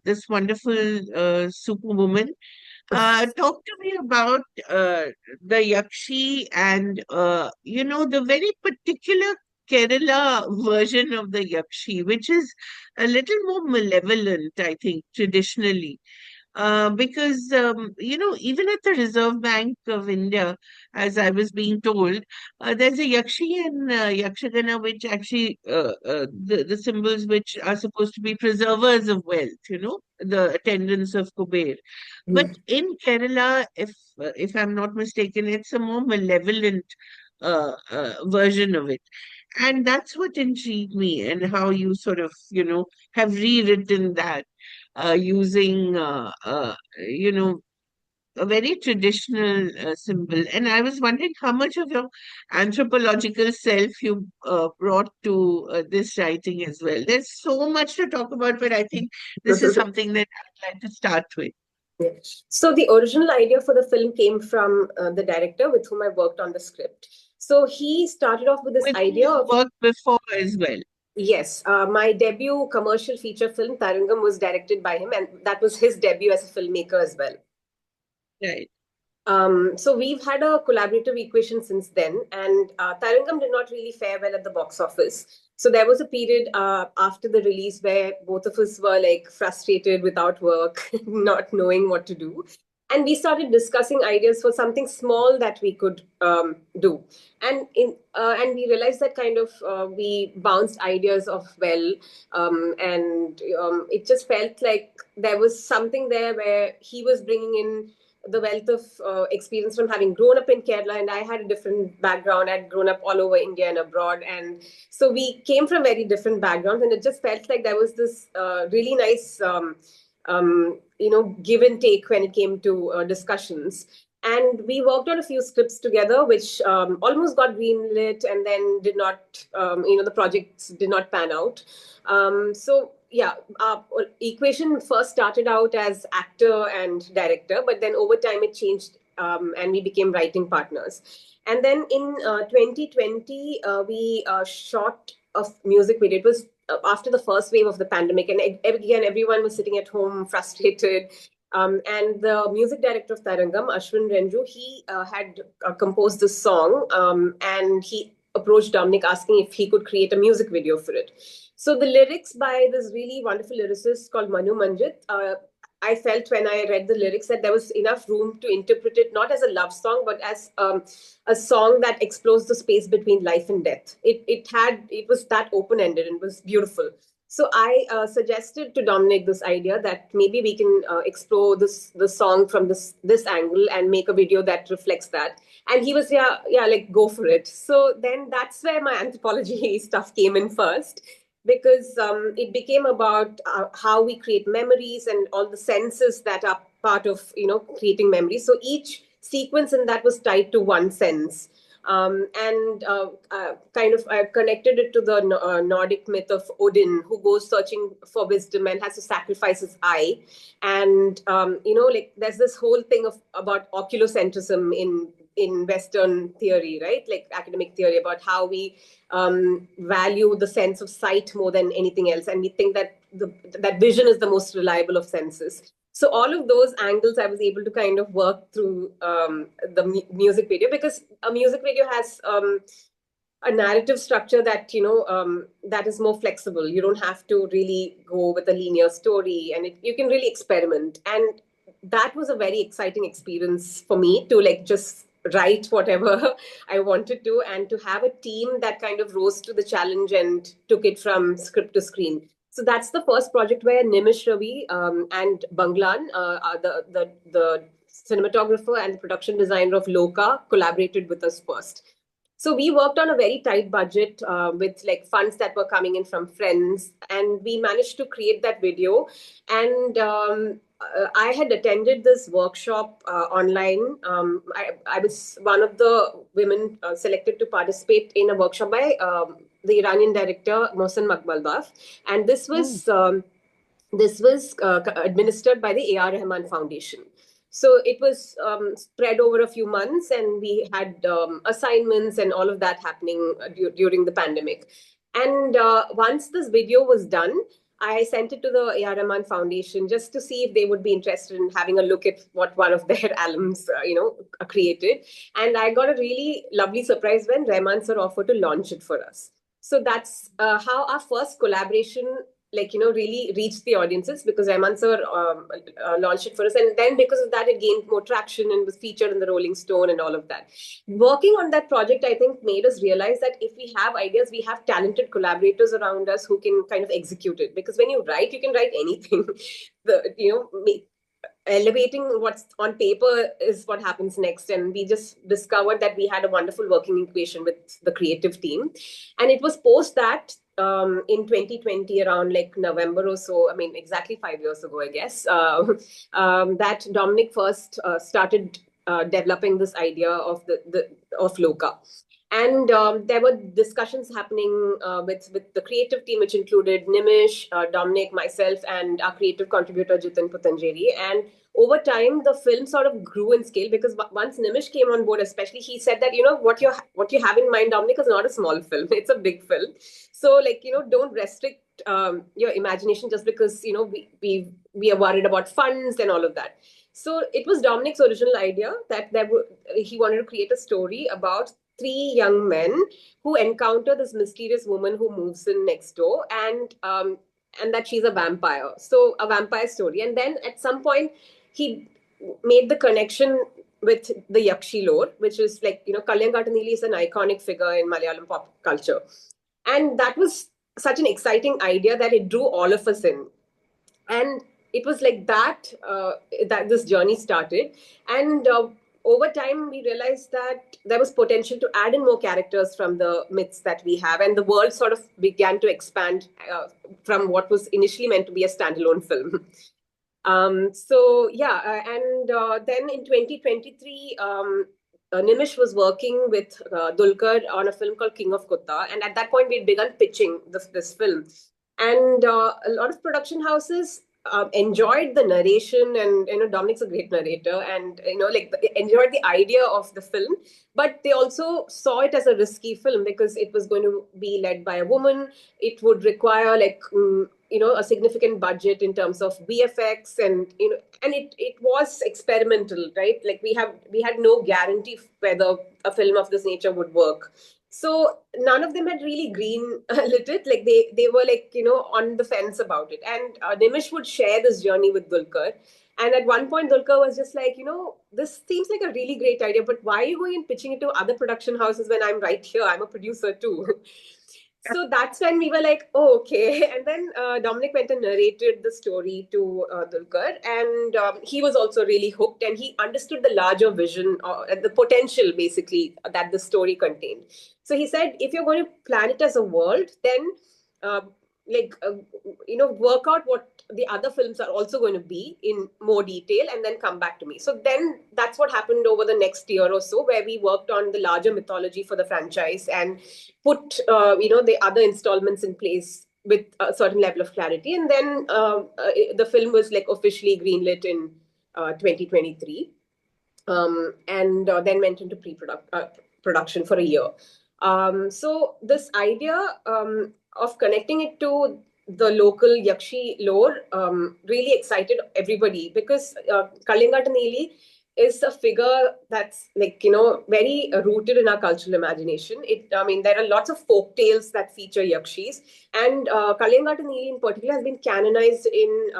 this wonderful superwoman. Talk to me about the Yakshi and, the very particular Kerala version of the Yakshi, which is a little more malevolent, I think, traditionally. Because, even at the Reserve Bank of India, as I was being told, there's a Yakshi and Yakshagana, which actually, the symbols which are supposed to be preservers of wealth, the attendants of Kuber. But in Kerala, if I'm not mistaken, it's a more malevolent version of it. And that's what intrigued me, and how you sort of, have rewritten that using, a very traditional symbol. And I was wondering how much of your anthropological self you brought to this writing as well. There's so much to talk about, but I think this is something that I'd like to start with. Yeah. So the original idea for the film came from the director with whom I worked on the script. So he started off with this With whom idea you of, worked before as well. yes, my debut commercial feature film, Tarangam, was directed by him, and that was his debut as a filmmaker as well. Right. So we've had a collaborative equation since then, and Tarangam did not really fare well at the box office. So there was a period after the release where both of us were like frustrated, without work, not knowing what to do. And we started discussing ideas for something small that we could do, and we realized that kind of we bounced ideas off well, and it just felt like there was something there where he was bringing in the wealth of experience from having grown up in Kerala, and I had a different background. I'd grown up all over India and abroad, and so we came from very different backgrounds, and it just felt like there was this really nice, give and take when it came to discussions. And we worked on a few scripts together, which almost got greenlit, and then did not, the projects did not pan out. So yeah, our equation first started out as actor and director, but then over time it changed, and we became writing partners. And then in 2020, we shot a music video. It was after the first wave of the pandemic, and again, everyone was sitting at home frustrated. And the music director of Tarangam, Ashwin Renju, he had composed this song, and he approached Dominic asking if he could create a music video for it. So the lyrics by this really wonderful lyricist called Manu Manjit, I felt when I read the lyrics that there was enough room to interpret it not as a love song, but as a song that explores the space between life and death. It was that open ended and was beautiful. So I suggested to Dominic this idea that maybe we can explore the song from this angle and make a video that reflects that. And he was, yeah, like go for it. So then that's where my anthropology stuff came in first, because it became about how we create memories and all the senses that are part of creating memories. So each sequence in that was tied to one sense. And kind of I connected it to the Nordic myth of Odin, who goes searching for wisdom and has to sacrifice his eye. And like there's this whole thing about oculocentrism in Western theory, right? Like academic theory, about how we value the sense of sight more than anything else, and we think that that vision is the most reliable of senses. So all of those angles I was able to kind of work through the music video, because a music video has a narrative structure that that is more flexible. You don't have to really go with a linear story, and you can really experiment. And that was a very exciting experience for me to like just write whatever I wanted to, and to have a team that kind of rose to the challenge and took it from script to screen. So that's the first project where Nimish Ravi and Banglan, the cinematographer and the production designer of Lokah, collaborated with us first. So we worked on a very tight budget with like funds that were coming in from friends, and we managed to create that video. And I had attended this workshop online. I was one of the women selected to participate in a workshop by the Iranian director Mohsen Makbalbaf, and this was administered by the A.R. Rahman Foundation. So it was spread over a few months, and we had assignments and all of that happening during the pandemic. And once this video was done, I sent it to the A.R. Rahman Foundation just to see if they would be interested in having a look at what one of their alums, created. And I got a really lovely surprise when Rahman sir offered to launch it for us. So that's how our first collaboration, really reached the audiences, because Rahman sir launched it for us. And then because of that, it gained more traction and was featured in the Rolling Stone and all of that. Working on that project, I think, made us realize that if we have ideas, we have talented collaborators around us who can kind of execute it. Because when you write, you can write anything. Elevating what's on paper is what happens next. And we just discovered that we had a wonderful working equation with the creative team. And it was post that in 2020, around like November or so, I mean, exactly 5 years ago, I guess, that Dominic first started developing this idea of of Lokah. And there were discussions happening with the creative team, which included Nimish, Dominic, myself, and our creative contributor Jitin Putanjeri. And over time, the film sort of grew in scale, because once Nimish came on board, especially, he said that, what you have in mind, Dominic, is not a small film; it's a big film. So, don't restrict your imagination just because we are worried about funds and all of that. So it was Dominic's original idea that he wanted to create a story about three young men who encounter this mysterious woman who moves in next door, and that she's a vampire. So a vampire story. And then at some point, he made the connection with the Yakshi lore, which is Kalyan Katanili is an iconic figure in Malayalam pop culture. And that was such an exciting idea that it drew all of us in. And it was like that that this journey started. And over time, we realized that there was potential to add in more characters from the myths that we have, and the world sort of began to expand from what was initially meant to be a standalone film. Then in 2023, Nimish was working with Dulquer on a film called King of Kutta, and at that point, we'd begun pitching this film. And a lot of production houses enjoyed the narration, and Dominic's a great narrator, and enjoyed the idea of the film, but they also saw it as a risky film because it was going to be led by a woman. It would require a significant budget in terms of VFX, and it was experimental, right? Like we had no guarantee whether a film of this nature would work. So none of them had really green lit it. Like they were on the fence about it. And Nimish would share this journey with Dulquer. And at one point, Dulquer was just like, this seems like a really great idea, but why are you going and pitching it to other production houses when I'm right here? I'm a producer too. So that's when we were like, oh, okay. And then Dominic went and narrated the story to Dulquer, and he was also really hooked, and he understood the larger vision, the potential basically that the story contained. So he said, if you're going to plan it as a world, then uh, work out what the other films are also going to be in more detail, and then come back to me. So then that's what happened over the next year or so, where we worked on the larger mythology for the franchise and put the other installments in place with a certain level of clarity. And then the film was officially greenlit in 2023, and then went into production for a year. So this idea of connecting it to the local Yakshi lore really excited everybody, because Kalinga Neeli is a figure that's very rooted in our cultural imagination. There are lots of folk tales that feature Yakshis, and Kalinga Neeli in particular has been canonized in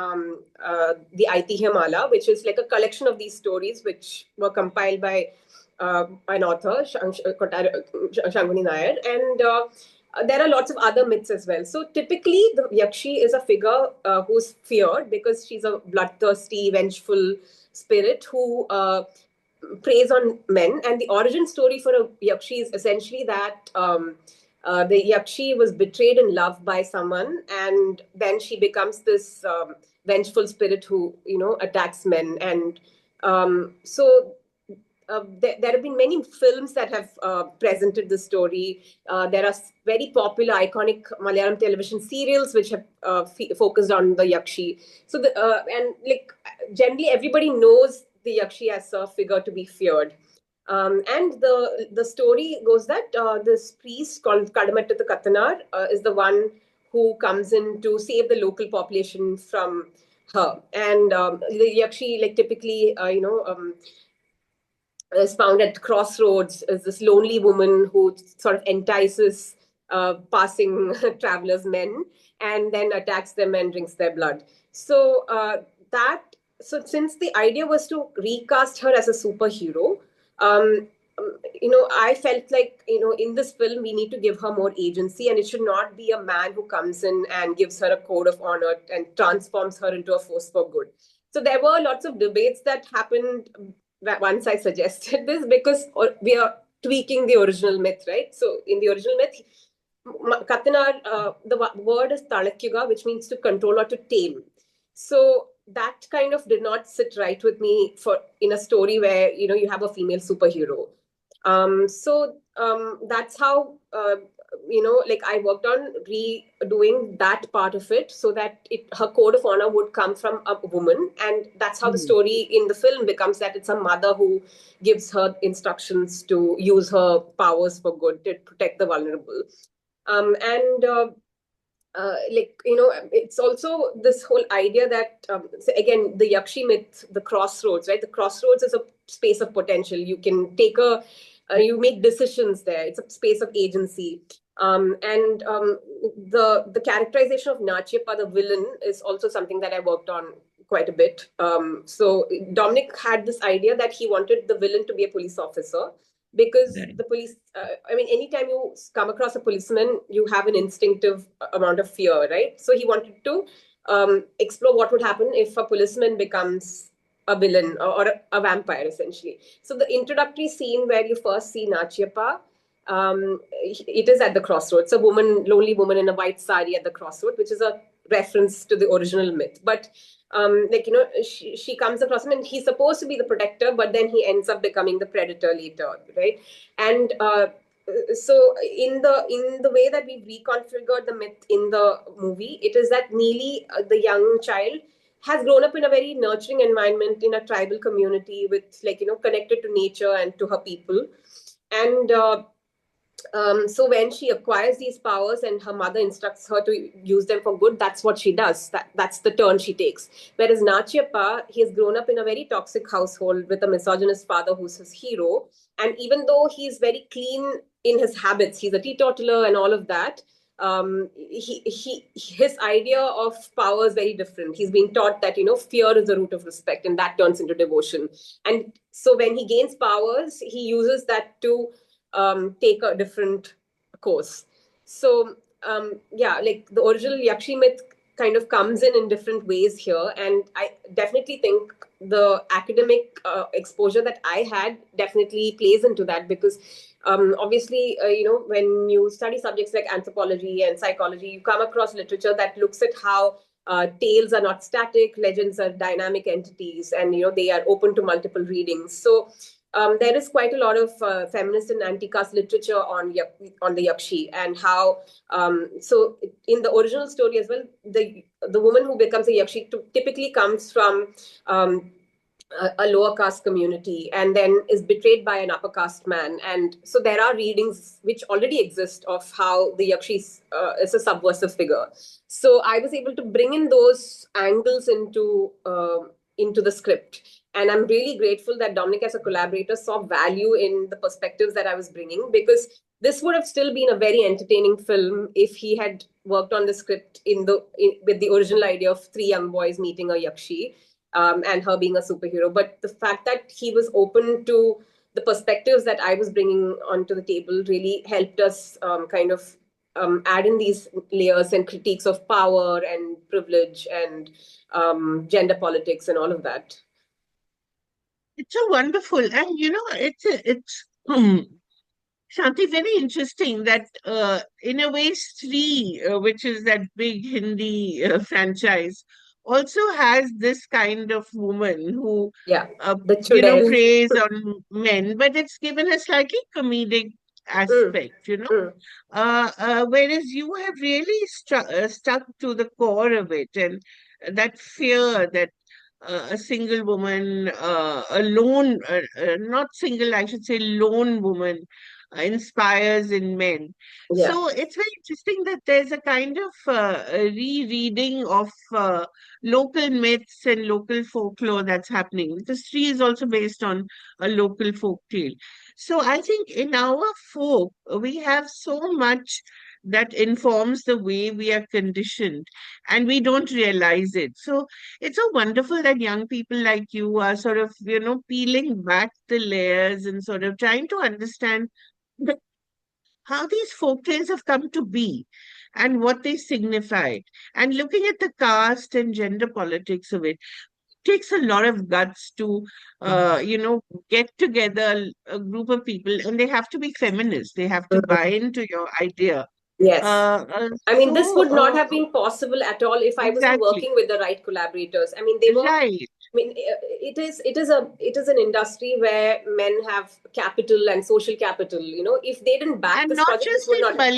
the Aitihya, which is like a collection of these stories which were compiled by an author, Shanguni Nair, and there are lots of other myths as well. So typically, the Yakshi is a figure who's feared because she's a bloodthirsty, vengeful spirit who preys on men. And the origin story for a Yakshi is essentially that the Yakshi was betrayed in love by someone, and then she becomes this vengeful spirit who attacks men. And there have been many films that have presented the story. There are very popular, iconic Malayalam television serials which have focused on the Yakshi. So, generally, everybody knows the Yakshi as a figure to be feared. And the story goes that this priest called Kadamatta Kattanar is the one who comes in to save the local population from her. And the Yakshi, like typically, is found at crossroads as this lonely woman who sort of entices passing travelers, men, and then attacks them and drinks their blood. So that so since the idea was to recast her as a superhero, um, I felt like in this film we need to give her more agency, and it should not be a man who comes in and gives her a code of honor and transforms her into a force for good. So there were lots of debates that happened once I suggested this, because we are tweaking the original myth, right? So in the original myth, Katanar, the word is Talakyuga, which means to control or to tame. So that kind of did not sit right with me for in a story where you have a female superhero. That's how like I worked on redoing that part of it so that her code of honor would come from a woman, and that's how the Mm. story in the film becomes that it's a mother who gives her instructions to use her powers for good to protect the vulnerable. And it's also this whole idea that so again, the Yakshi myth, the crossroads, right? The crossroads is a space of potential. You can take you make decisions there. It's a space of agency. And the characterization of Nachiappa, the villain, is also something that I worked on quite a bit. So Dominic had this idea that he wanted the villain to be a police officer, because Right. the police, anytime you come across a policeman, you have an instinctive amount of fear, right? So he wanted to explore what would happen if a policeman becomes a villain, or a vampire, essentially. So the introductory scene where you first see Nachiappa, it is at the crossroads. A woman, lonely woman in a white sari at the crossroad, which is a reference to the original myth. But she comes across him, and he's supposed to be the protector, but then he ends up becoming the predator later, right? And so in the way that we've reconfigured the myth in the movie, it is that Neely, the young child, has grown up in a very nurturing environment in a tribal community with, connected to nature and to her people. And so when she acquires these powers and her mother instructs her to use them for good, that's what she does. That's the turn she takes. Whereas Nachiappa, he has grown up in a very toxic household with a misogynist father who's his hero. And even though he's very clean in his habits, he's a teetotaler and all of that, his idea of power is very different. He's been taught that fear is the root of respect, and that turns into devotion. And so when he gains powers, he uses that to take a different course. So yeah, like the original Yakshi myth kind of comes in different ways here, and I definitely think the academic exposure that I had definitely plays into that, because obviously when you study subjects like anthropology and psychology, you come across literature that looks at how tales are not static, legends are dynamic entities, and they are open to multiple readings. So there is quite a lot of feminist and anti-caste literature on the Yakshi, and how so in the original story as well, the woman who becomes a Yakshi typically comes from a lower caste community and then is betrayed by an upper caste man. And so there are readings which already exist of how the Yakshi is a subversive figure. So I was able to bring in those angles into the script. And I'm really grateful that Dominic, as a collaborator, saw value in the perspectives that I was bringing, because this would have still been a very entertaining film if he had worked on the script with the original idea of three young boys meeting a Yakshi, and her being a superhero. But the fact that he was open to the perspectives that I was bringing onto the table really helped us kind of add in these layers and critiques of power and privilege and gender politics and all of that. It's so wonderful, and it's Shanti, very interesting that in a way, Stree, which is that big Hindi franchise, also has this kind of woman who, Yeah, the chudel. preys on men, but it's given a slightly comedic Mm, aspect, mm, whereas you have really stuck to the core of it, and that fear that a single woman, not single, I should say, lone woman, inspires in men. Yeah. So it's very interesting that there's a kind of a rereading of local myths and local folklore that's happening, because Stree is also based on a local folk tale. So I think in our folk, we have so much that informs the way we are conditioned, and we don't realize it. So it's so wonderful that young people like you are sort of, peeling back the layers and sort of trying to understand the- how these folk tales have come to be and what they signify. And looking at the caste and gender politics of it takes a lot of guts to, get together a group of people, and they have to be feminists. They have to buy Mhm. into your idea. Yes. Uh, uh, I mean, this so, would not have been possible at all if I wasn't exactly. working with the right collaborators. I mean, they were. Right. I mean, it is an industry where men have capital and social capital. If they didn't back And this project, this would not. Not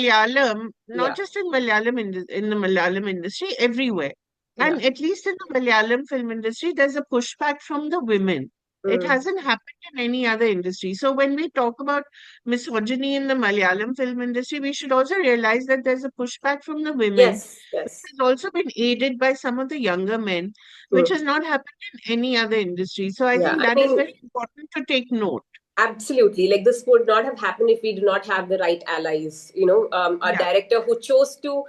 Yeah, just in Malayalam, in the Malayalam industry, everywhere. yeah. And at least in the Malayalam film industry, there's a pushback from the women. It Mm. hasn't happened in any other industry. So when we talk about misogyny in the Malayalam film industry, we should also realize that there's a pushback from the women. Yes, It yes. has also been aided by some of the younger men, which Mm. has not happened in any other industry. So I Yeah, think I that is mean, very important to take note. absolutely. Like this would not have happened if we do not have the right allies. A Yeah, director who chose to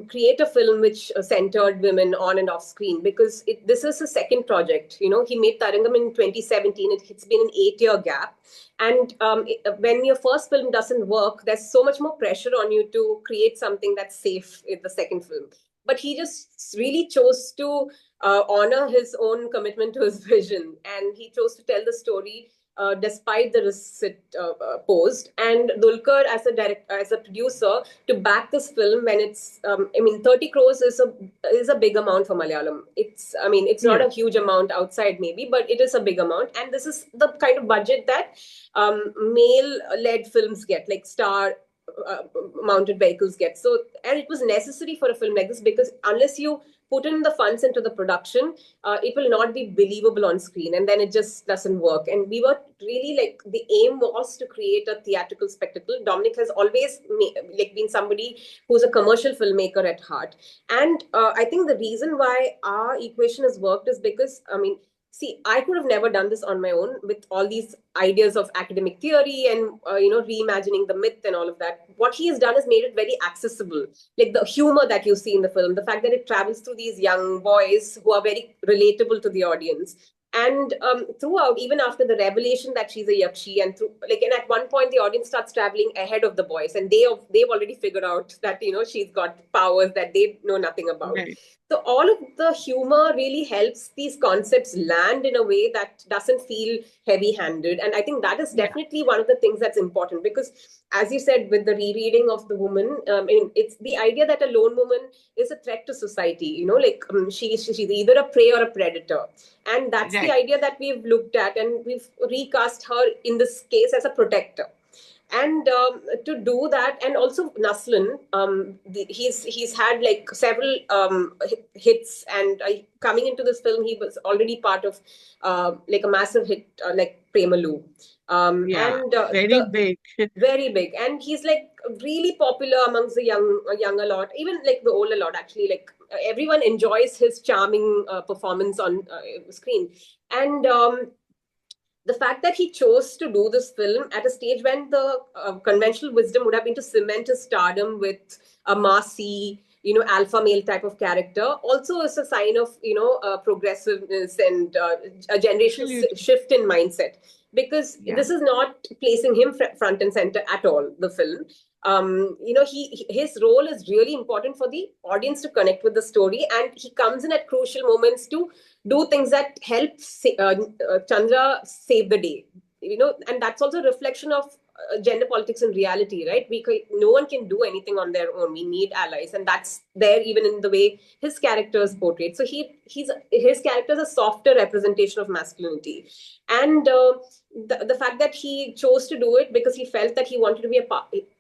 create a film which centered women on and off screen, because this is his second project. He made Tarangam in 2017. It's been an 8-year gap. And when your first film doesn't work, there's so much more pressure on you to create something that's safe in the second film. But he just really chose to honor his own commitment to his vision, and he chose to tell the story despite the risks it posed. And Dulquer, as a producer, to back this film when it's, 30 crores is a big amount for Malayalam. It's not yeah, a huge amount outside maybe, but it is a big amount, and this is the kind of budget that male-led films get, like star. Uh, Mounted vehicles get. So, and it was necessary for a film like this, because unless you put in the funds into the production, it will not be believable on screen, and then it just doesn't work. And we were really, like, the aim was to create a theatrical spectacle. Dominic has always been somebody who's a commercial filmmaker at heart, and I think the reason why our equation has worked is because, see, I could have never done this on my own with all these ideas of academic theory and reimagining the myth and all of that. What he has done is made it very accessible, like the humor that you see in the film, the fact that it travels through these young boys who are very relatable to the audience. And throughout, even after the revelation that she's a yakshi, and at one point the audience starts traveling ahead of the boys, and they've already figured out that she's got powers that they know nothing about. right. So all of the humor really helps these concepts land in a way that doesn't feel heavy-handed, and I think that is Yeah, definitely one of the things that's important, because, as you said, with the rereading of the woman, it's the idea that a lone woman is a threat to society. Like, she's either a prey or a predator, and that's the right. idea that we've looked at, and we've recast her in this case as a protector. And to do that, and also Naslin, he's had like several hits, and coming into this film, he was already part of like a massive hit, like Premalu, Yeah, and very the big. very big, and he's like really popular amongst the younger lot, even like the older lot actually. Like, everyone enjoys his charming performance on screen. And the fact that he chose to do this film at a stage when the conventional wisdom would have been to cement his stardom with a massy, alpha male type of character, also is a sign of progressiveness and a generational Absolutely. shift in mindset, because Yeah, this is not placing him front and center at all, the film. His role is really important for the audience to connect with the story, and he comes in at crucial moments to do things that help Chandra save the day. And that's also a reflection of gender politics in reality, right? No one can do anything on their own. We need allies, and that's there even in the way his character is portrayed. So his character is a softer representation of masculinity, and the fact that he chose to do it because he felt that he wanted to be a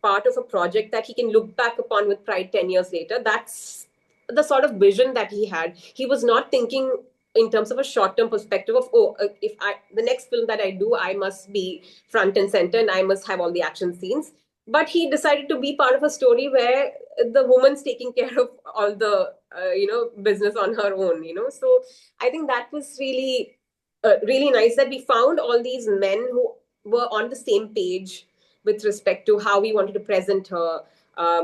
part of a project that he can look back upon with pride 10 years later. That's the sort of vision that he had. He was not thinking in terms of a short-term perspective of, oh, if I the next film that I do, I must be front and center and I must have all the action scenes. But he decided to be part of a story where the woman's taking care of all the business on her own. So I think that was really nice that we found all these men who were on the same page with respect to how we wanted to present her.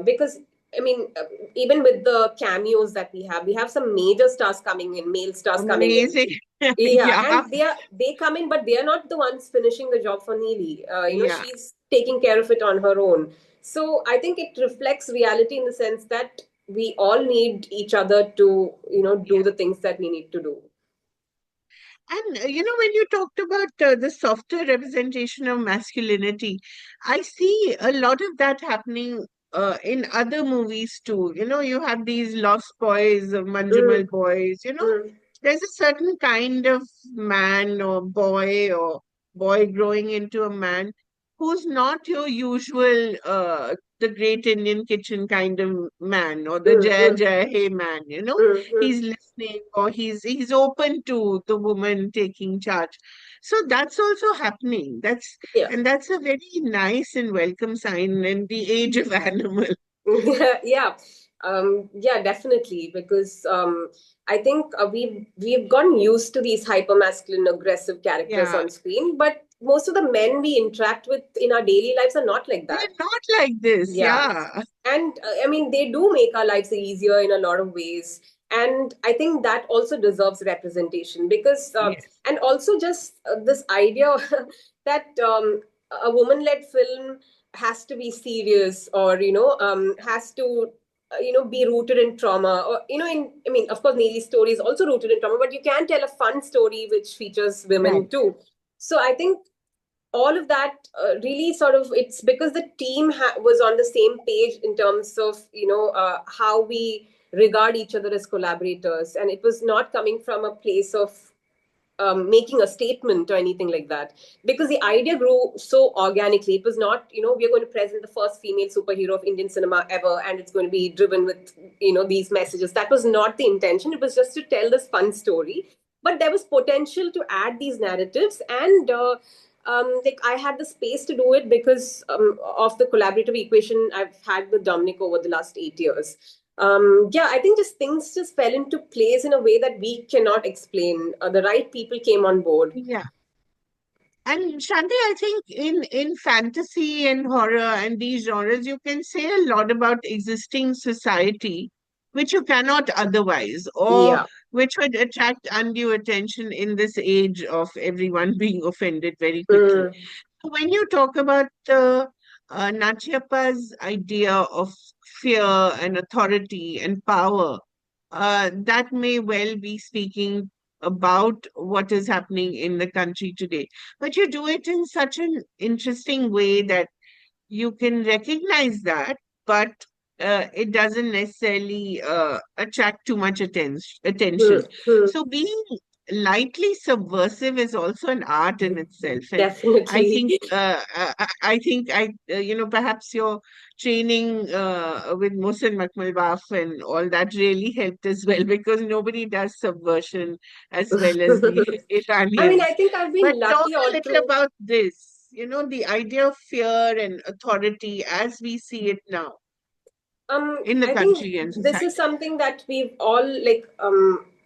Because I mean, even with the cameos that we have some major stars coming in, male stars coming in. Amazing. Yeah, Yeah, and they come in, but they are not the ones finishing the job for Neely. yeah, She's taking care of it on her own. So I think it reflects reality in the sense that we all need each other to, do yeah. the things that we need to do. And when you talked about the softer representation of masculinity, I see a lot of that happening in other movies too. You have these Lost Boys, Mm, Manjumal Boys. mm, There's a certain kind of man or boy growing into a man who's not your usual the great Indian kitchen kind of man or the mm, Jaya mm, Jaya Hey man. mm, mm. He's listening or he's open to the woman taking charge. So that's also happening. Yeah. That's a very nice and welcome sign in the age of animal. Yeah, yeah, definitely. Because I think we've gotten used to these hyper masculine, aggressive characters Yeah. on screen, but most of the men we interact with in our daily lives are not like They're that. not like this. Yeah, Yeah. and I mean, they do make our lives easier in a lot of ways, and I think that also deserves representation because, Yes. and also just this idea that a woman-led film has to be serious or has to be rooted in trauma or in I mean, of course, Neely's story is also rooted in trauma, but you can tell a fun story which features women Right. too. So I think all of that really sort of it's because the team was on the same page in terms of how we regard each other as collaborators, and it was not coming from a place of making a statement or anything like that, because the idea grew so organically. It was not, we're going to present the first female superhero of Indian cinema ever and it's going to be driven with these messages. That was not the intention. It was just to tell this fun story, but there was potential to add these narratives, and like I had the space to do it because of the collaborative equation I've had with Dominic over the last 8 years. Yeah, I think just things just fell into place in a way that we cannot explain. The right people came on board. Yeah. And Shanti, I think in fantasy and horror and these genres, you can say a lot about existing society, which you cannot otherwise, or Yeah. which would attract undue attention in this age of everyone being offended very quickly. Mm, So when you talk about the Nachiappa's idea of fear and authority and power, that may well be speaking about what is happening in the country today. But you do it in such an interesting way that you can recognize that, but it doesn't necessarily attract too much attention. mm, mm. So being lightly subversive is also an art in itself, and I think Definitely. perhaps your training with Mohsen Makmalbaf and all that really helped as well because nobody does subversion as well as the I mean, I Iranians. think I've But been talk lucky a all little through. about this, the idea of fear and authority as we see it now in the I think country and this is society. something that we've all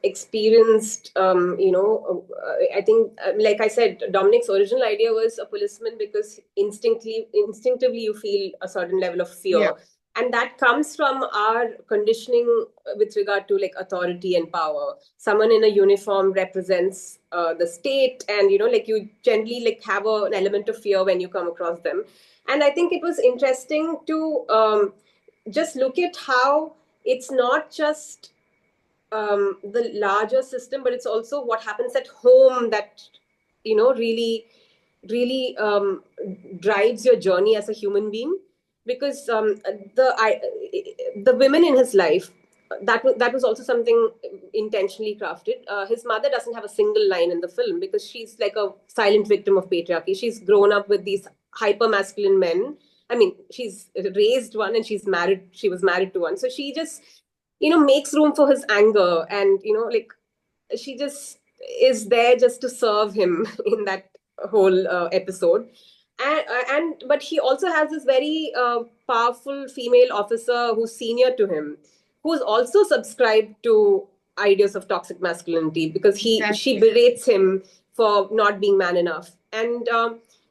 experienced. I think, like I said, Dominic's original idea was a policeman because instinctively you feel a certain level of Yeah, fear, and that comes from our conditioning with regard to like authority and power. Someone in a uniform represents the state, and like you generally like have an element of fear when you come across them. And I think it was interesting to just look at how it's not just the larger system, but it's also what happens at home that really, really drives your journey as a human being. Because the women in his life, that was also something intentionally crafted. His mother doesn't have a single line in the film because she's like a silent victim of patriarchy. She's grown up with these hyper masculine men. I mean, she's raised one and she's married. She was married to one, so she just makes room for his anger, and like she just is there just to serve him in that whole episode. And but he also has this very powerful female officer who's senior to him, who's also subscribed to ideas of toxic masculinity, because she Exactly. berates him for not being man enough. And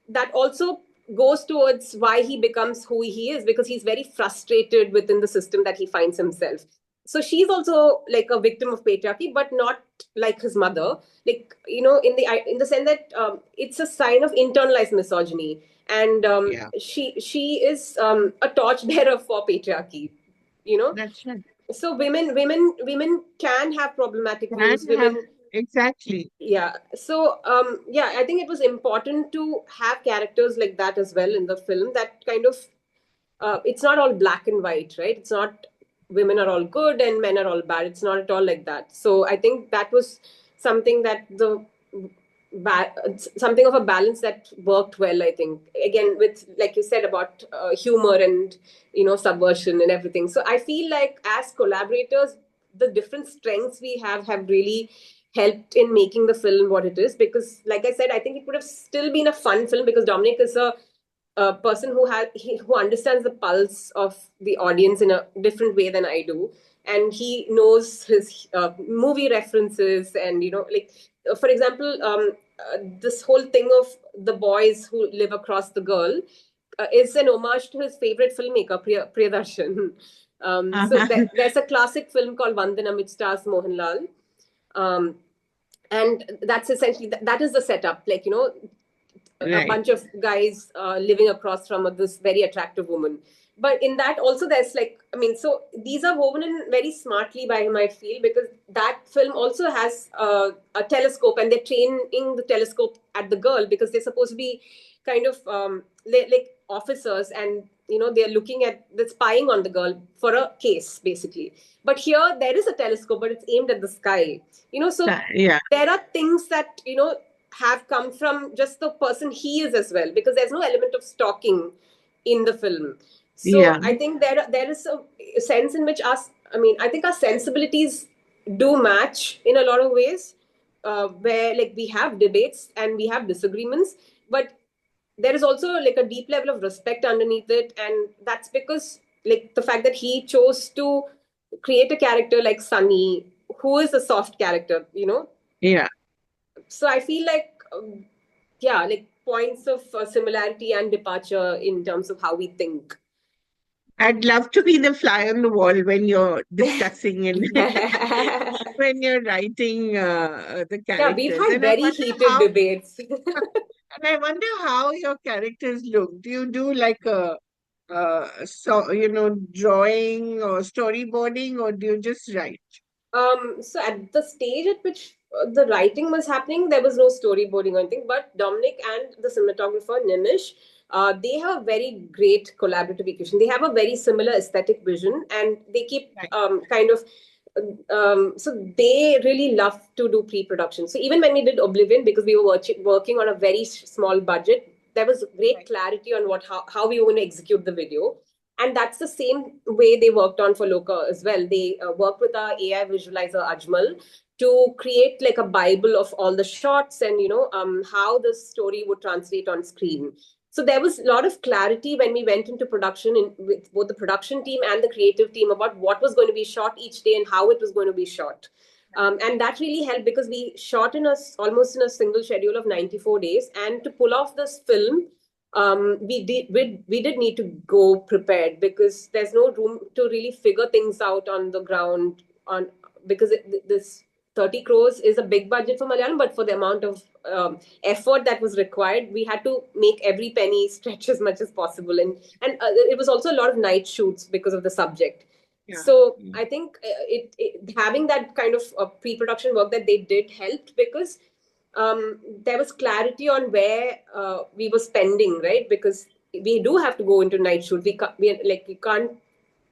that also goes towards why he becomes who he is, because he's very frustrated within the system that he finds himself. So she's also like a victim of patriarchy, but not like his mother. Like, in the sense that it's a sign of internalized misogyny, and Yeah, she is a torchbearer for patriarchy. You know, that's right. so women can have problematic Can views. have Women, exactly. yeah. So yeah, I think it was important to have characters like that as well in the film, that kind of it's not all black and white, right? It's not women are all good and men are all bad. It's not at all like that. So I think that was something that something of a balance that worked well. I think, again, with, like you said, about humor and subversion and everything. So I feel like as collaborators, the different strengths we have really helped in making the film what it is. Because, like I said, I think it would have still been a fun film, because Dominic is a person who understands the pulse of the audience in a different way than I do, and he knows his movie references, and like, for example, this whole thing of the boys who live across the girl is an homage to his favorite filmmaker, Priyadarshan. So Uh-huh. there's a classic film called Vandanam, which stars Mohanlal. Um, and that's essentially that is the setup, like, a Right. bunch of guys living across from this very attractive woman. But in that also, there's, like, I mean, so these are woven in very smartly by him, I feel, because that film also has a telescope, and they're training the telescope at the girl, because they're supposed to be kind of like officers, and they're looking at the spying on the girl for a case, basically. But here there is a telescope, but it's aimed at the sky. So Yeah, there are things that have come from just the person he is as well, because there's no element of stalking in the film. So yeah. I think there is a sense in which I think our sensibilities do match in a lot of ways, where, like, we have debates and we have disagreements, but there is also, like, a deep level of respect underneath it. And that's because, like, the fact that he chose to create a character like Sunny, who is a soft character, Yeah. so I feel like, yeah, like, points of similarity and departure in terms of how we think. I'd love to be the fly on the wall when you're discussing and Yeah, when you're writing the we've characters. had And I very wonder heated how debates. your characters look. Do you do like a drawing or storyboarding, or do you just write? So at the stage at which the writing was happening, there was no storyboarding or anything. But Dominic and the cinematographer Nimish, they have a very great collaborative equation. They have a very similar aesthetic vision, and they keep Right. kind of. So they really love to do pre-production. So even when we did Oblivion, because we were working on a very small budget, there was great Right. clarity on how we were going to execute the video. And that's the same way they worked on for Lokah as well. They worked with our AI visualizer Ajmal to create like a bible of all the shots, and how the story would translate on screen. So there was a lot of clarity when we went into production with both the production team and the creative team about what was going to be shot each day and how it was going to be shot. And that really helped, because we shot almost in a single schedule of 94 days. And to pull off this film, we did need to go prepared, because there's no room to really figure things out on the ground, on because this 30 crores is a big budget for Malayalam, but for the amount of effort that was required, we had to make every penny stretch as much as possible. And it was also a lot of night shoots because of the subject. Yeah. So Yeah. I think having that kind of pre-production work that they did helped, because there was clarity on where we were spending, right? Because we do have to go into night shoot. We can't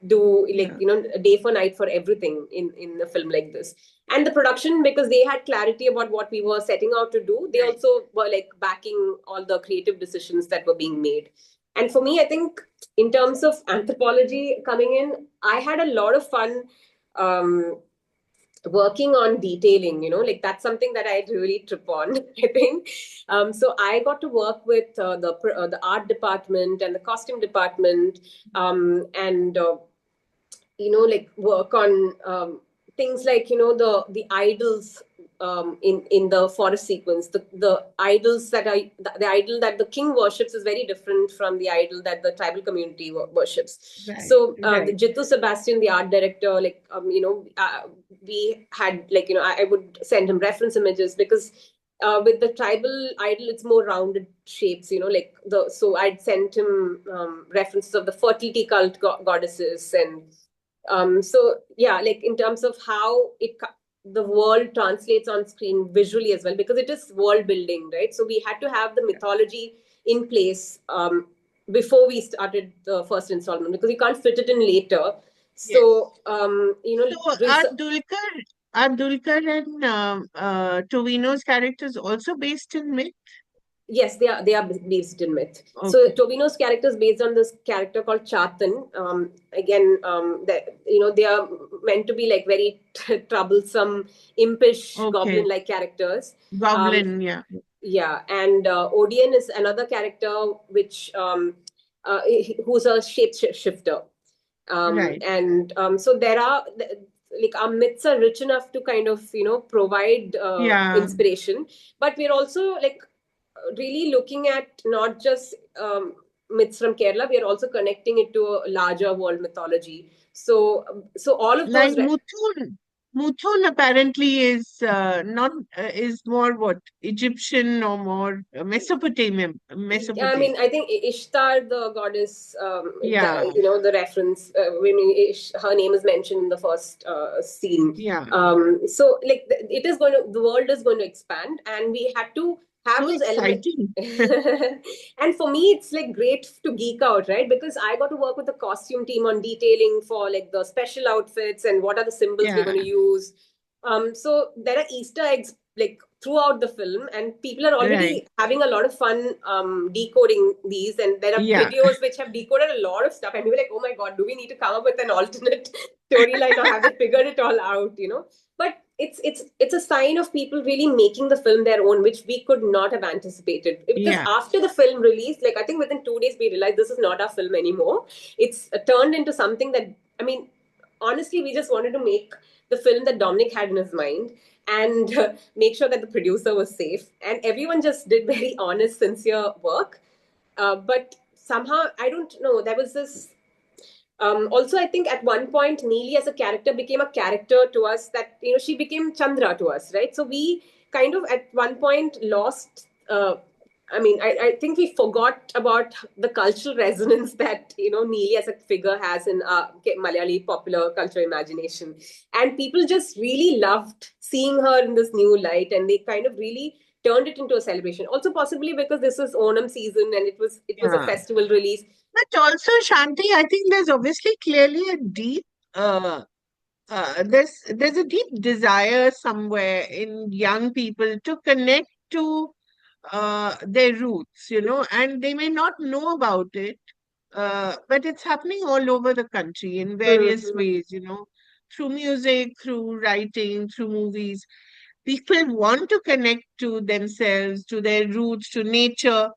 do, like, Yeah. a day for night for everything in a film like this. And the production, because they had clarity about what we were setting out to do, they Right. also were like backing all the creative decisions that were being made. And for me, I think, in terms of anthropology coming in, I had a lot of fun um, working on detailing, like that's something that I really trip on, I think. So I got to work with the art department and the costume department, and like work on things like the idols, in the forest sequence. The idols that are the idol that the king worships is very different from the idol that the tribal community worships. Right, So the right. Jitu Sebastian, the art director, like we had, like, I would send him reference images, because with the tribal idol, it's more rounded shapes, like so I'd sent him references of the fertility cult goddesses. And so yeah, like in terms of how the world translates on screen visually as well, because it is world building, right? So we had to have the mythology in place before we started the first installment, because you can't fit it in later. Yes. So So are Dulquer and Tovino's characters also based in myth? yes, they are based in myth. So Okay. Tobino's character is based on this character called Chatan. Again, they are meant to be like very troublesome, impish, Okay. goblin-like characters. Um, Goblin, yeah. yeah, and Odeon is another character which who's a shapeshifter. Right. And so there are, like, our myths are rich enough to kind of provide Yeah. inspiration, but we're also like really looking at not just myths from Kerala. We are also connecting it to a larger world mythology. So all of Like those Muthun. Muthun apparently is more what? Egyptian or more I Mesopotamian. mean, I think Ishtar, the goddess, Yeah. the reference, her name is mentioned in the first scene. Yeah. So, like, the world is going to expand, and we had to have So those elements. exciting. And for me, it's like great to geek out, right? Because I got to work with the costume team on detailing for like the special outfits and what are the symbols we're Yeah. going to use. So there are Easter eggs like throughout the film, and people are Right. already having a lot of fun decoding these. And there are Yeah. videos which have decoded a lot of stuff, and we were like, oh my god, do we need to come up with an alternate storyline, or have they figured it all out? But it's a sign of people really making the film their own, which we could not have anticipated. Because Yeah. after the film released, like I think within 2 days we realized this is not our film anymore. It's turned into something that, I mean, honestly, we just wanted to make the film that Dominic had in his mind, and make sure that the producer was safe. And everyone just did very honest, sincere work. But somehow, I don't know, there was this. Also, I think at one point, Neeli as a character became a character to us, that, she became Chandra to us, right? So we kind of at one point lost. I mean, I think we forgot about the cultural resonance that, Neeli as a figure has in Malayali popular culture imagination. And people just really loved seeing her in this new light, and they kind of really turned it into a celebration. Also, possibly because this is Onam season and it was a Yeah. festival release. But also, Shanti, I think there's obviously clearly a deep uh, there's a deep desire somewhere in young people to connect to their roots, and they may not know about it, but it's happening all over the country in various Mhm. ways, through music, through writing, through movies. People want to connect to themselves, to their roots, to nature,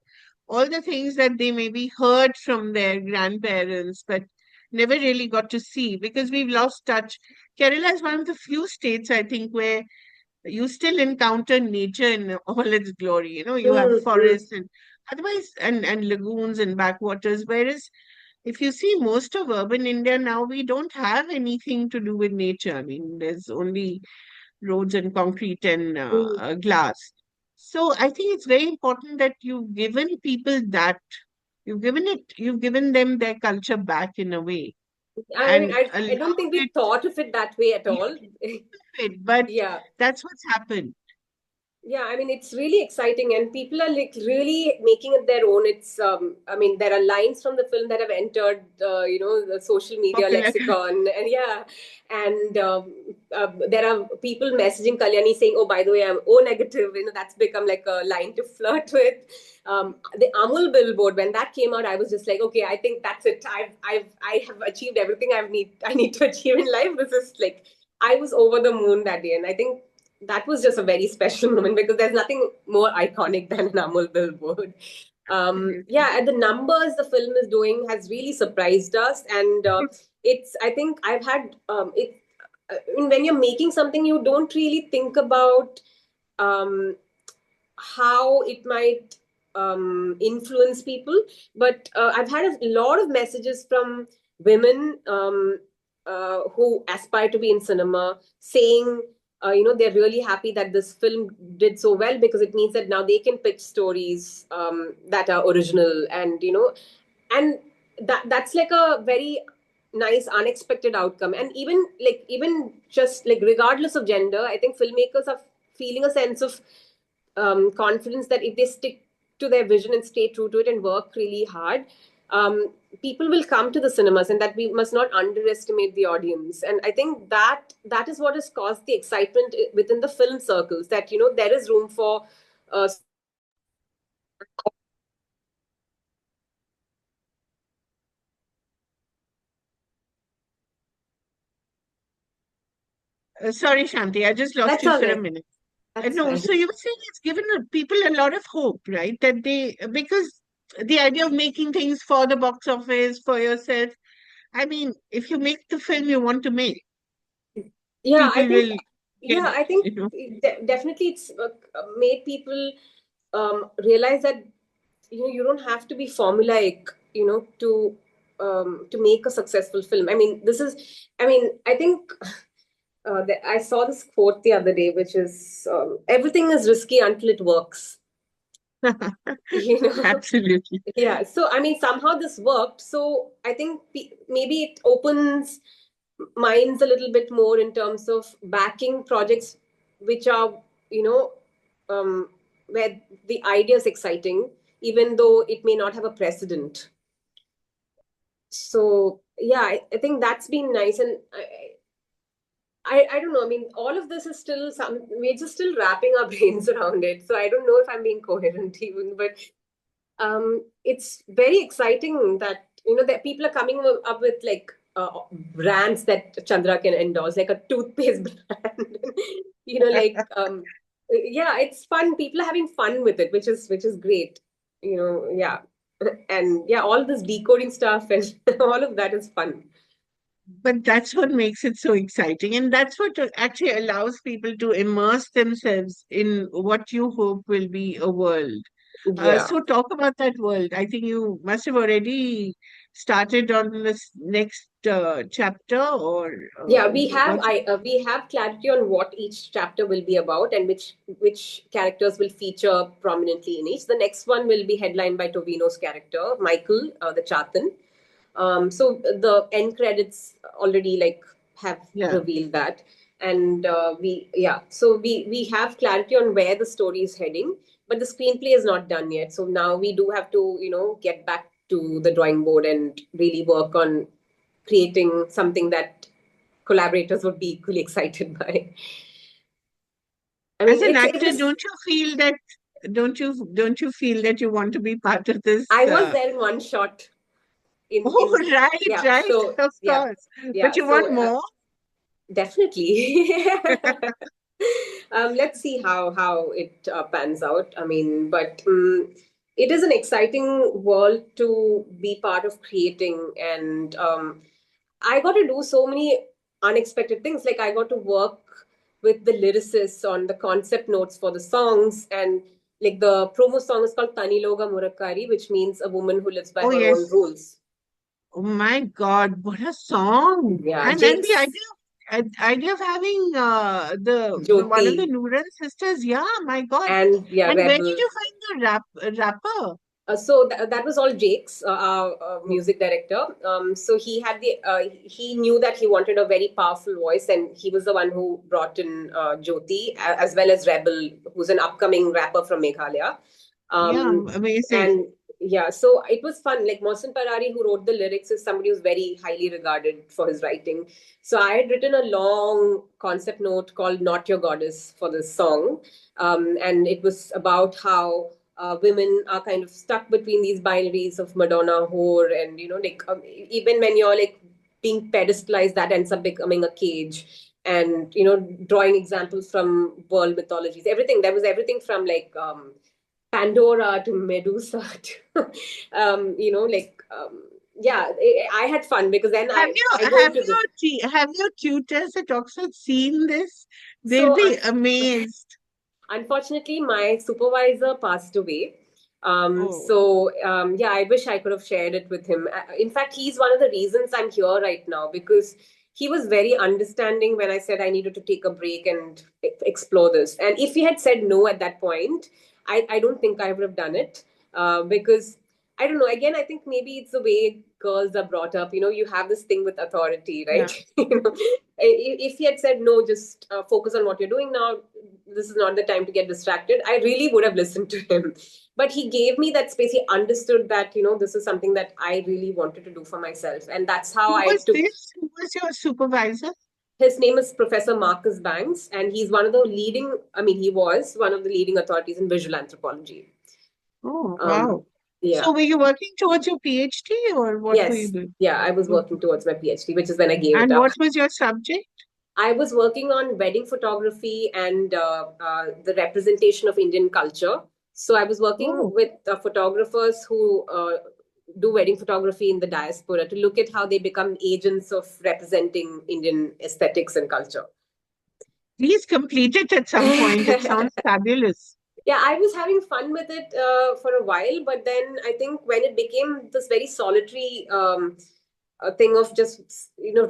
all the things that they maybe heard from their grandparents, but never really got to see because we've lost touch. Kerala is one of the few states, I think, where you still encounter nature in all its glory. You have Mhm. forests and otherwise, and lagoons and backwaters. Whereas if you see most of urban India now, we don't have anything to do with nature. I mean, there's only roads and concrete and Mhm. glass. So I think it's very important that you've given people that. You've given them their culture back in a way. I mean, And I don't allowed think we it, thought of it that way at you all. did it, but Yeah. that's what's happened. Yeah, I mean, it's really exciting, and people are like really making it their own. I mean, there are lines from the film that have entered, the social media Popular. lexicon, and yeah, and there are people messaging Kalyani saying, "Oh, by the way, I'm O negative." That's become like a line to flirt with. The Amul billboard, when that came out, I was just like, okay, I think that's it. I have achieved everything I need to achieve in life. This is like I was over the moon that day, and I think that was just a very special moment because there's nothing more iconic than an Amul billboard. Yeah, and the numbers the film is doing has really surprised us, and it's. I think I've had it. When you're making something, you don't really think about um, how it might influence people. But I've had a lot of messages from women who aspire to be in cinema saying, they're really happy that this film did so well because it means that now they can pitch stories that are original, and and that's like a very nice unexpected outcome. And even just like regardless of gender, I think filmmakers are feeling a sense of confidence that if they stick to their vision and stay true to it and work really hard, people will come to the cinemas, and that we must not underestimate the audience. And I think that is what has caused the excitement within the film circles, that there is room for Sorry, Shanti, I just lost that's you all for a right. minute. That's No, fine. so you were saying it's given people a lot of hope, right? That they, because the idea of making things for the box office, for yourself, I mean, if you make the film you want to make, Yeah, I people think will get yeah, it, I think definitely it's made people realize that you don't have to be formulaic, to make a successful film. I mean, I think I saw this quote the other day, which is everything is risky until it works. You know, Absolutely. yeah. So I mean, somehow this worked. So I think maybe it opens minds a little bit more in terms of backing projects which are, you know, where the idea is exciting, even though it may not have a precedent. So yeah, I think that's been nice. And I don't know. I mean, all of this is still we're just still wrapping our brains around it. So I don't know if I'm being coherent even, but it's very exciting that that people are coming up with like brands that Chandra can endorse, like a toothpaste brand. Like yeah, it's fun. People are having fun with it, which is great. Yeah, and yeah, all this decoding stuff and all of that is fun. But that's what makes it so exciting. And that's what actually allows people to immerse themselves in what you hope will be a world. Yeah. So talk about that world. I think you must have already started on this next chapter, or Yeah, we have what? we have clarity on what each chapter will be about and which characters will feature prominently in each. The next one will be headlined by Tovino's character, Michael, the Chatan. So the end credits already like have Yeah. revealed that, and so we have clarity on where the story is heading, but the screenplay is not done yet. So now we do have to get back to the drawing board and really work on creating something that collaborators would be equally excited by. I As mean, an it actor, was. don't you feel that you want to be part of this? I was there in one shot. In Oh, right, Yeah. right, So of yeah, course. But yeah. you want So more? definitely. Let's see how it pans out. I mean, but it is an exciting world to be part of creating, and I got to do so many unexpected things. Like I got to work with the lyricists on the concept notes for the songs, and like the promo song is called Taniloga Murakari, which means a woman who lives by Oh, her own yes. rules. Oh my God, what a song! Yeah, And the Jake's idea of having the one Jyoti of the Nooran sisters, yeah, my God. and yeah, And where did Rebel. you find the rapper? That was all Jake's, our Oh, music director. So he knew that he wanted a very powerful voice, and he was the one who brought in Jyoti as well as Rebel, who's an upcoming rapper from Meghalaya. yeah, Um, amazing. and yeah, so it was fun. Like Mohsen Parari, who wrote the lyrics, is somebody who's very highly regarded for his writing. So I had written a long concept note called "Not Your Goddess" for this song, and it was about how women are kind of stuck between these binaries of Madonna, whore, and like even when you're like being pedestalized, that ends up becoming a cage. and drawing examples from world mythologies. Everything there was everything from like Pandora to Medusa to yeah, I had fun because then Have I you go have into this. have your tutors at Oxford seen this? They'll So be amazed. unfortunately, my supervisor passed away. Oh, Yeah, I wish I could have shared it with him. In fact, he's one of the reasons I'm here right now because he was very understanding when I said I needed to take a break and explore this. And if he had said no at that point, I don't think I would have done it because I don't know. Again, I think maybe it's the way girls are brought up. You have this thing with authority, right? yeah. If he had said no, just focus on what you're doing now. This is not the time to get distracted. I really would have listened to him. But he gave me that space. He understood that, this is something that I really wanted to do for myself. And that's how Who I was took. this? Who was your supervisor? His name is Professor Marcus Banks, and he's one of the leading, I mean, he was one of the leading authorities in visual anthropology. Oh, Um, wow. So yeah. were you working towards your PhD or what were you Yes. doing? Yeah. I was Okay. working towards my PhD, which is when I gave it And up. what was your subject? I was working on wedding photography and the representation of Indian culture. So I was working Oh, with photographers who do wedding photography in the diaspora to look at how they become agents of representing Indian aesthetics and culture. please complete it at some point. It sounds fabulous. Yeah, I was having fun with it for a while, but then I think when it became this very solitary thing of just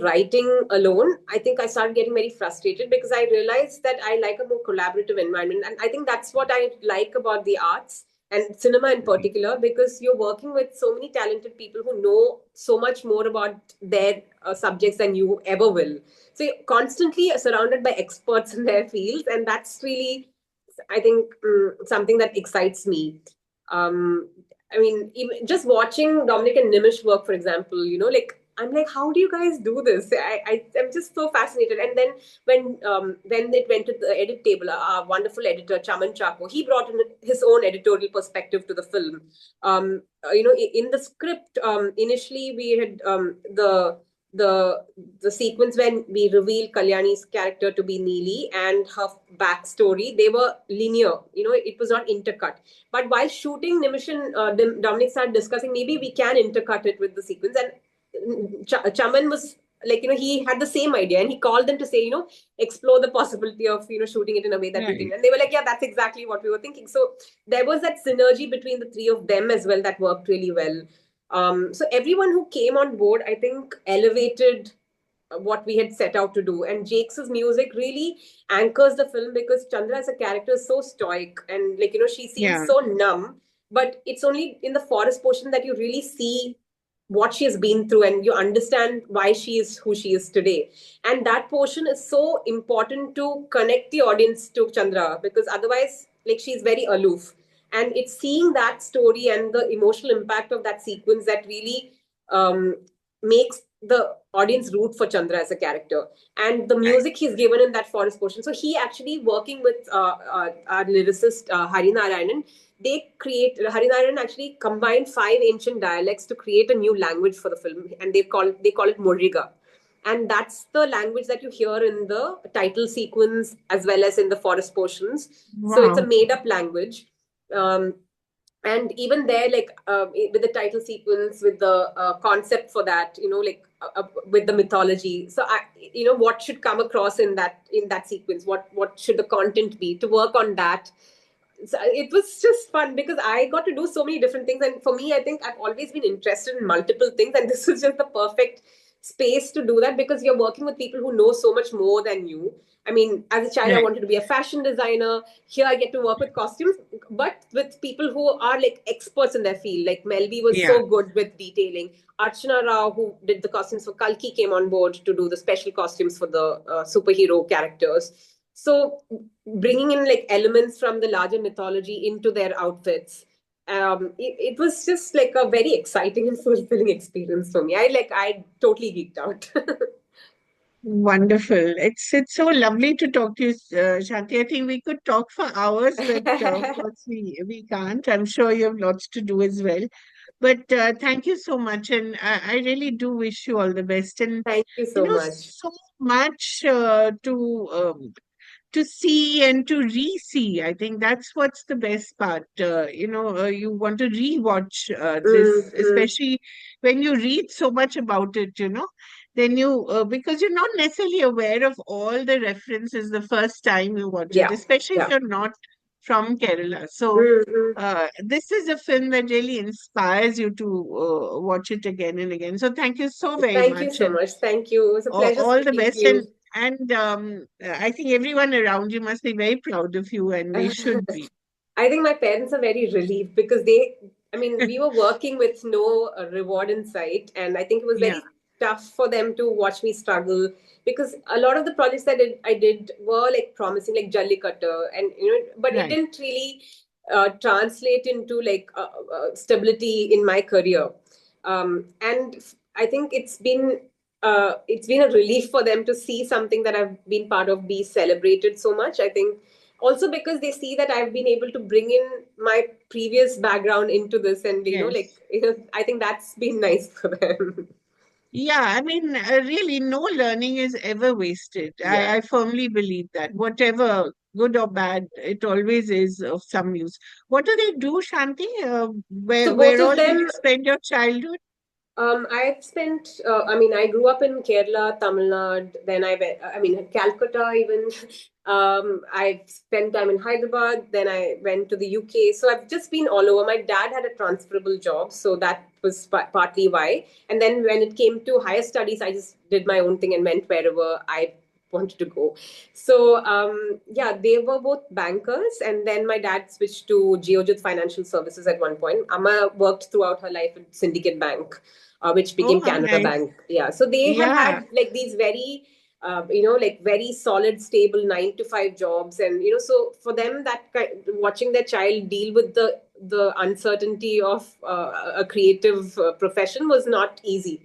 writing alone, I think I started getting very frustrated because I realized that I like a more collaborative environment, and I think that's what I like about the arts and cinema in particular, because you're working with so many talented people who know so much more about their subjects than you ever will. So you're constantly surrounded by experts in their fields, and that's really, I think, something that excites me. Um, I mean, even just watching Dominic and Nimish work, for example, like I'm like, how do you guys do this? I'm just so fascinated. And then when it went to the edit table, our wonderful editor Chaman Chapo, he brought in his own editorial perspective to the film. In the script, initially we had the the sequence when we reveal Kalyani's character to be Neeli and her backstory, they were linear. It was not intercut. But while shooting, Nimish and Dominic started discussing maybe we can intercut it with the sequence. And Chaman was like, he had the same idea and he called them to say, explore the possibility of, shooting it in a way that we can. Right. And they were like, yeah, that's exactly what we were thinking. So there was that synergy between the three of them as well that worked really well. So everyone who came on board, I think, elevated what we had set out to do. And Jake's music really anchors the film because Chandra as a character is so stoic and like, she seems Yeah. so numb. But it's only in the forest portion that you really see what she has been through and you understand why she is who she is today. And that portion is so important to connect the audience to Chandra because otherwise, like, she's very aloof. And it's seeing that story and the emotional impact of that sequence that really makes the audience root for Chandra as a character. And the Right. music he's given in that forest portion. So he actually working with our lyricist Hari Narayanan, Harinarayan actually combined five ancient dialects to create a new language for the film, and they call it Moriga, and that's the language that you hear in the title sequence as well as in the forest portions. So it's a Wow. made up language. Um, and even there, like with the title sequence, with the concept for that, like with the mythology. So what should come across in that sequence, what should the content be, to work on that. So it was just fun because I got to do so many different things. And for me, I think I've always been interested in multiple things. And this was just the perfect space to do that because you're working with people who know so much more than you. I mean, as a child, I Right. wanted to be a fashion designer. Here, I get to work with costumes, but with people who are like experts in their field. Like Melby was Yeah. so good with detailing. Archana Rao, who did the costumes for Kalki, came on board to do the special costumes for the superhero characters. So bringing in like elements from the larger mythology into their outfits, it was just like a very exciting and fulfilling experience for me. I totally geeked out. Wonderful. It's so lovely to talk to you, Shanti. I think we could talk for hours, but of course we can't. I'm sure you have lots to do as well. But thank you so much, and I really do wish you all the best. And Thank you you so know, much. so much to see and to re-see. I think that's what's the best part. You want to re-watch this, Mm-hmm. especially when you read so much about it, then because you're not necessarily aware of all the references the first time you watch it, Yeah, especially if yeah. you're not from Kerala. So Mm-hmm. this is a film that really inspires you to watch it again and again. So thank you so very Thank you much, so and much. Thank you. It was a pleasure all the speaking to best. you. And I think everyone around you must be very proud of you, and they should be. I think my parents are very relieved because I mean, we were working with no reward in sight, and I think it was Yeah, very tough for them to watch me struggle because a lot of the projects that I did were like promising, like Jallikattu, and but it right. didn't really translate into like stability in my career. And I think it's been a relief for them to see something that I've been part of be celebrated so much. I think also because they see that I've been able to bring in my previous background into this, and like Yes. I think that's been nice for them. Yeah, I mean, really, no learning is ever wasted. Yeah. I firmly believe that. Whatever, good or bad, it always is of some use. What do they do, Shanti? So both Where of all did them, you spend your childhood? I've spent. I mean, I grew up in Kerala, Tamil Nadu. Then I went. I mean, Calcutta even. I've spent time in Hyderabad. Then I went to the UK. So I've just been all over. My dad had a transferable job, so that was partly why. And then when it came to higher studies, I just did my own thing and went wherever I wanted to go. So yeah, they were both bankers, and then my dad switched to Geojit Financial Services at one point. Amma worked throughout her life at Syndicate Bank, which Oh, became how Canada nice. Bank. Yeah, so they had Yeah. had like these very, like very solid, stable 9 to 5 jobs, and so for them watching their child deal with the uncertainty of a creative profession was not easy.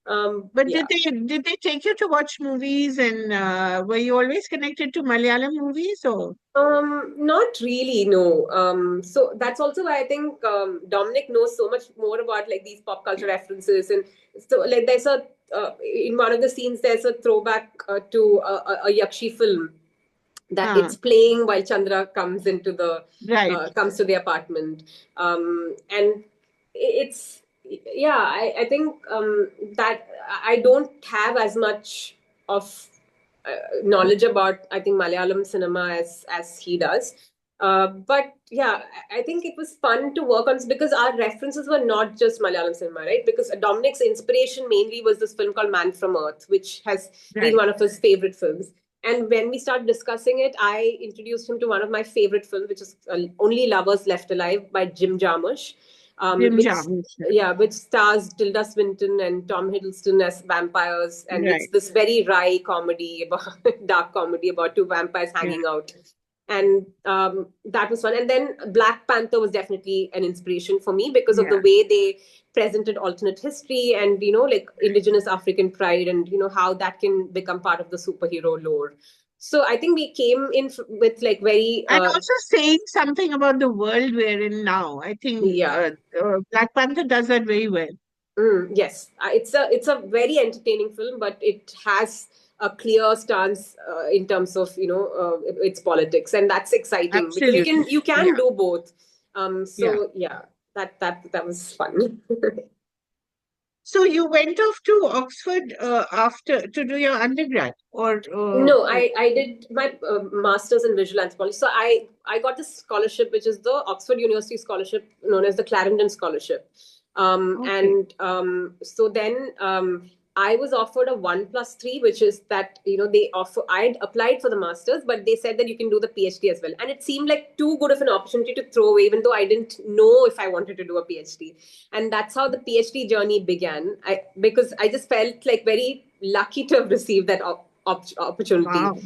But Yeah. did they take you to watch movies, and were you always connected to Malayalam movies, or? Not really, no. So that's also why I think Dominic knows so much more about like these pop culture references, and so like there's a in one of the scenes there's a throwback to a Yakshi film that Ah, it's playing while Chandra comes into the right. comes to the apartment, and it's yeah. I think that I don't have as much of knowledge about I think Malayalam cinema as he does. But yeah, I think it was fun to work on this because our references were not just Malayalam cinema, right? Because Dominic's inspiration mainly was this film called Man from Earth, which has been Right. one of his favorite films. And when we started discussing it, I introduced him to one of my favorite films, which is Only Lovers Left Alive by Jim Jarmusch, Jim which Jarmusch. yeah, which stars Tilda Swinton and Tom Hiddleston as vampires, and it's Right. this very wry comedy about dark comedy about two vampires Yeah. hanging out, and that was fun. And then Black Panther was definitely an inspiration for me because of the Yeah. way they presented alternate history and like indigenous African pride, and how that can become part of the superhero lore. So I think we came in with like very And also saying something about the world we're in now. I think yeah. Black Panther does that very well. Yes, it's a very entertaining film, but it has a clear stance in terms of its politics, and that's exciting because you can Absolutely. you Yeah. can do both. Yeah. So yeah, that was fun. So you went off to Oxford after to do your undergrad, or No, I did my master's in visual anthropology. So I got this scholarship, which is the Oxford University scholarship, known as the Clarendon Scholarship. okay. And so then I was offered a 1+3, which is that they offer. I had applied for the masters, but they said that you can do the PhD as well, and it seemed like too good of an opportunity to throw away, even though I didn't know if I wanted to do a PhD. And that's how the PhD journey began. Because I just felt like very lucky to have received that opportunity. Wow.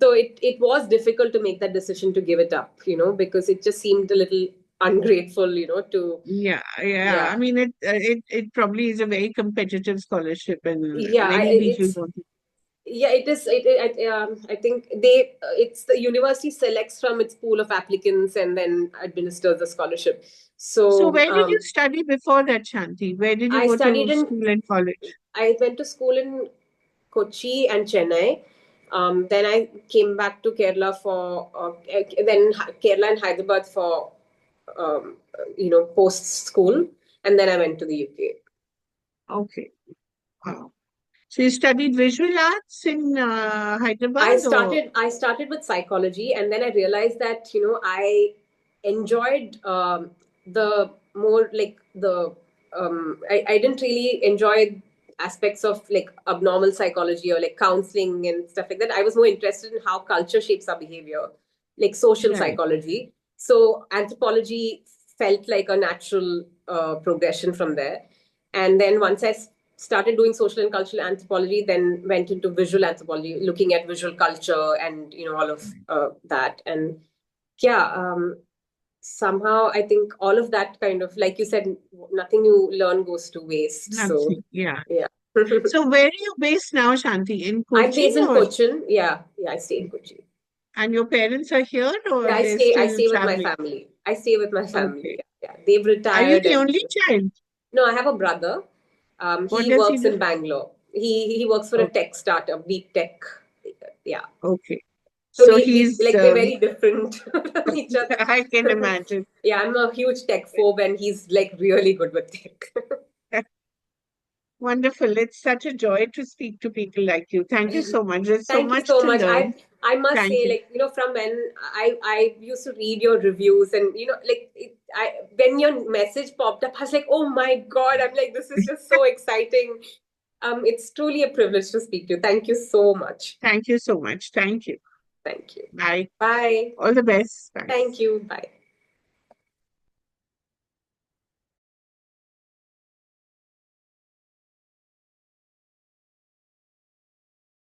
So it was difficult to make that decision to give it up, because it just seemed a little ungrateful, to Yeah, yeah. yeah. I mean, it probably is a very competitive scholarship, and Yeah, many people it's don't. Yeah, it is. I think it's the university selects from its pool of applicants and then administers the scholarship. So So where did you study before that, Shanti? Where did you I go studied to in, school and college? I went to school in Kochi and Chennai. Then I came back to Kerala for, Kerala and Hyderabad for, post school. And then I went to the UK. Okay. Wow. So you studied visual arts in I Hyderabad, or started I started with psychology, and then I realized that I enjoyed the more like the I didn't really enjoy aspects of like abnormal psychology or like counseling and stuff like that. I was more interested in how culture shapes our behavior, like social right? psychology. So anthropology felt like a natural progression from there. And then once I started doing social and cultural anthropology, then went into visual anthropology, looking at visual culture and all of that. And yeah, somehow I think all of that kind of, like you said, nothing you learn goes to waste. So Nothing. Yeah. yeah. So where are you based now, Shanti? In I'm Cochin, based in or Cochin. Yeah, yeah, I stay in Cochin. and your parents are here, or Yeah, they're I still stay with my traveling? family. I stay with my family. Okay. Yeah, yeah. They've Are you retired the and only child? no, I have a brother. What He does he works do? in Bangalore. He works for a Okay. tech startup, deep tech. Yeah. Okay. So So we he's, like we're very different from each I can other. imagine. Yeah, I'm a huge tech phobe and he's like really good with tech. Wonderful. It's such a joy to speak to people like you. Thank you so much. There's so Thank you much so to much. learn. I must Thank say, you. like, from when I used to read your reviews and like when your message popped up, I was like, oh my God, I'm like, this is just so exciting. It's truly a privilege to speak to you. Thank you so much. Thank you so much. Thank you. Thank you. Bye. Bye. All the best. Bye. Thank you. Bye.